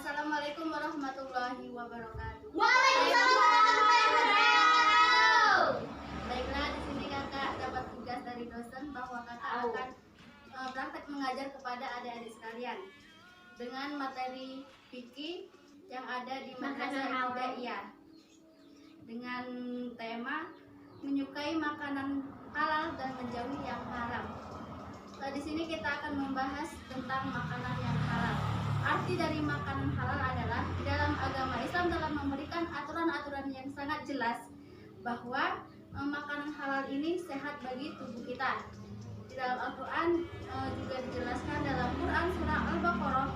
Assalamualaikum warahmatullahi wabarakatuh. Waalaikumsalam warahmatullahi wabarakatuh. Baiklah, di sini kakak dapat tugas dari dosen bahwa kakak akan praktek mengajar kepada adik-adik sekalian dengan materi fikih yang ada di Madrasah Ibtidaiyah dengan tema menyukai makanan halal dan menjauhi yang haram. Di sini kita akan membahas tentang makanan yang halal. Arti dari makanan halal adalah di dalam agama Islam dalam memberikan aturan-aturan yang sangat jelas bahwa makanan halal ini sehat bagi tubuh kita. Di dalam Al-Quran juga dijelaskan dalam Quran surah Al-Baqarah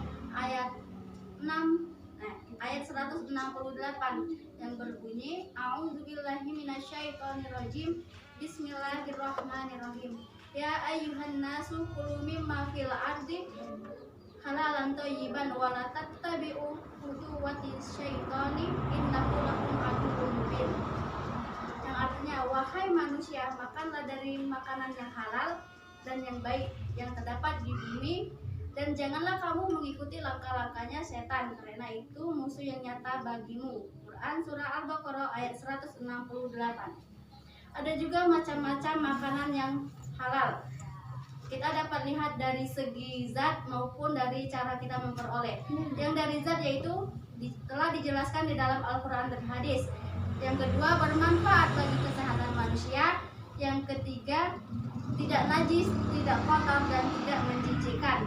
ayat 168 yang berbunyi A'udzubillahi minasyaitonirrajim Bismillahirrahmanirrahim. Ya ayyuhan nasu kulu mimma fil ardi halalan thayyiban wa la tattabi'u khutuwatis syaitani innahu lakum aduwwun mubin. Yang artinya, wahai manusia, makanlah dari makanan yang halal dan yang baik yang terdapat di bumi, dan janganlah kamu mengikuti langkah-langkahnya setan, karena itu musuh yang nyata bagimu. Quran surah Al-Baqarah ayat 168. Ada juga macam-macam makanan yang halal. Kita dapat lihat dari segi zat maupun dari cara kita memperoleh. Yang dari zat yaitu telah dijelaskan di dalam Al-Quran dan hadis. Yang kedua, bermanfaat bagi kesehatan manusia. Yang ketiga, tidak najis, tidak kotor, dan tidak menjijikkan.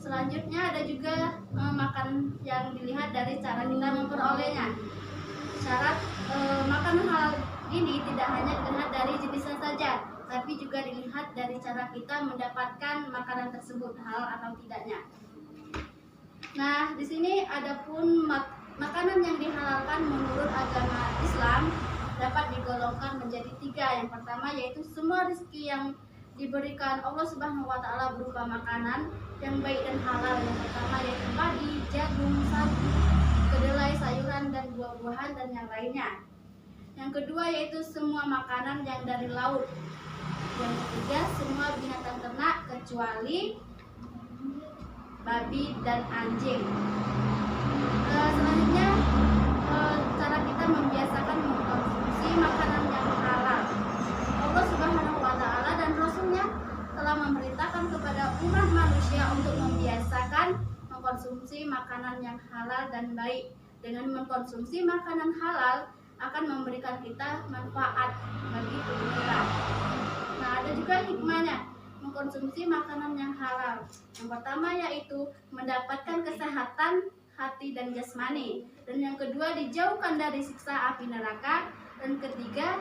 Selanjutnya ada juga makan yang dilihat dari cara kita memperolehnya. Syarat makanan halal ini tidak hanya dilihat dari jenisnya saja, tapi juga dilihat dari cara kita mendapatkan makanan tersebut, halal atau tidaknya. Nah, di sini adapun makanan yang dihalalkan menurut agama Islam dapat digolongkan menjadi 3. Yang pertama yaitu semua rezeki yang diberikan Allah Subhanahu wa taala berupa makanan yang baik dan halal. Yang pertama yaitu padi, jagung, sagu, kedelai, sayuran dan buah-buahan dan yang lainnya. Yang kedua yaitu semua makanan yang dari laut. Yang ketiga semua binatang ternak kecuali babi dan anjing. Selanjutnya cara kita membiasakan mengkonsumsi makanan yang halal. Allah Subhanahu wa taala dan Rasulnya telah memerintahkan kepada umat manusia untuk membiasakan mengkonsumsi makanan yang halal dan baik. Dengan mengkonsumsi makanan halal akan memberikan kita manfaat bagi tubuh kita. Nah, ada juga hikmahnya mengkonsumsi makanan yang halal. Yang pertama yaitu mendapatkan kesehatan hati dan jasmani, dan yang kedua dijauhkan dari siksa api neraka, dan ketiga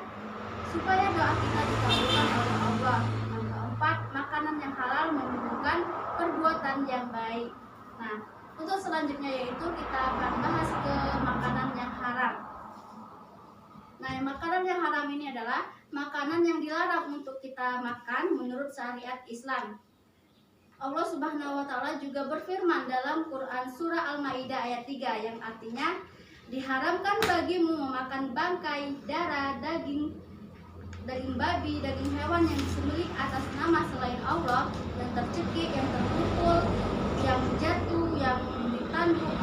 supaya doa kita dikabulkan oleh Allah. Yang keempat, makanan yang halal menunjukkan perbuatan yang baik. Nah, untuk selanjutnya yaitu kita akan bahas ke makanan yang haram. Nah, makanan yang haram ini adalah makanan yang dilarang untuk kita makan menurut syariat Islam. Allah Subhanahu wa taala juga berfirman dalam Quran surah Al-Maidah ayat 3 yang artinya diharamkan bagimu memakan bangkai, darah, daging babi, daging hewan yang disembelih atas nama selain Allah, yang tercekik, yang terpukul, yang jatuh, yang ditanduk,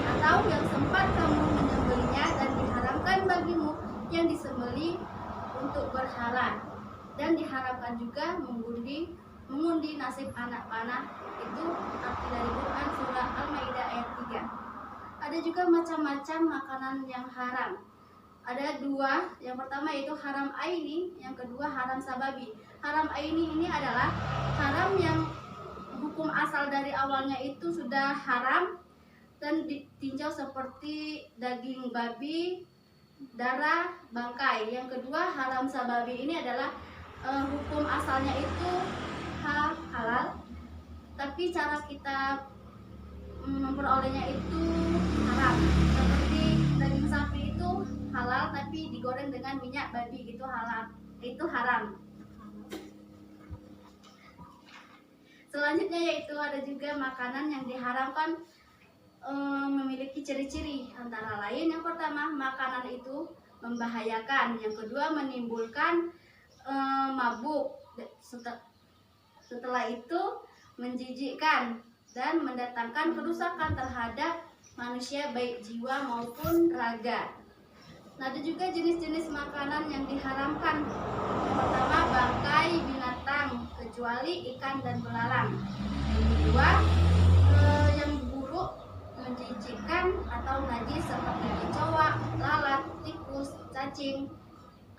atau yang sempat kamu menyembelihnya, dan diharamkan bagimu yang disembelih untuk berhala, dan diharamkan juga mengundi nasib anak panah. Itu arti dari Quran surah Al-Maidah ayat 3. Ada juga macam-macam makanan yang haram. Ada 2, yang pertama yaitu haram aini, yang kedua haram sababi. Haram aini ini adalah haram yang hukum asal dari awalnya itu sudah haram dan ditinjau seperti daging babi, darah, bangkai. Yang kedua haram sababi ini adalah hukum asalnya itu halal, tapi cara kita memperolehnya itu haram. Seperti daging sapi itu halal tapi digoreng dengan minyak babi, itu halal, itu haram. Selanjutnya yaitu ada juga makanan yang diharamkan memiliki ciri-ciri, antara lain yang pertama makanan itu membahayakan, yang kedua menimbulkan mabuk, setelah itu menjijikkan, dan mendatangkan kerusakan terhadap manusia baik jiwa maupun raga. Nah, ada juga jenis-jenis makanan yang diharamkan. Yang pertama, bangkai binatang kecuali ikan dan belalang. Yang kedua, yang buruk, menjijikkan atau najis seperti kecoa, lalat, tikus, cacing,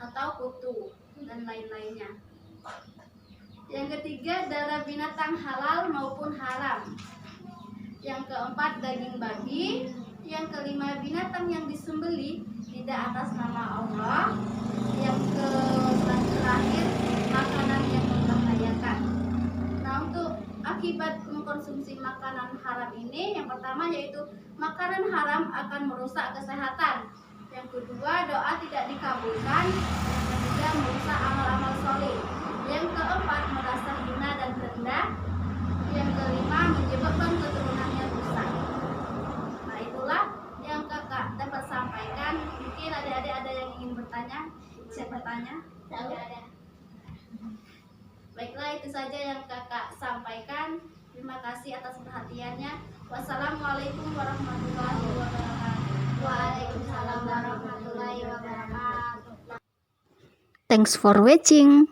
atau kutu dan lain-lainnya. Yang ketiga, darah binatang halal maupun haram. Yang keempat, daging babi. Yang kelima, binatang yang disembelih tidak atas nama Allah. Yang terakhir, makanan yang membahayakan. Nah, untuk akibat mengkonsumsi makanan haram ini, yang pertama yaitu makanan haram akan merusak kesehatan. Yang kedua, doa tidak dikabulkan. Yang ketiga, merusak amal-amal soleh. Yang keempat, merasa hina dan rendah. Yang kelima, menyebabkan keturunannya rusak. Nah, itulah yang kakak dapat sampaikan. Mungkin adik-adik ada yang ingin bertanya? Bisa bertanya? Ada. Baiklah, itu saja yang kakak sampaikan. Terima kasih atas perhatiannya. Wassalamualaikum warahmatullahi wabarakatuh. Waalaikumsalam warahmatullahi wabarakatuh. Thanks for watching.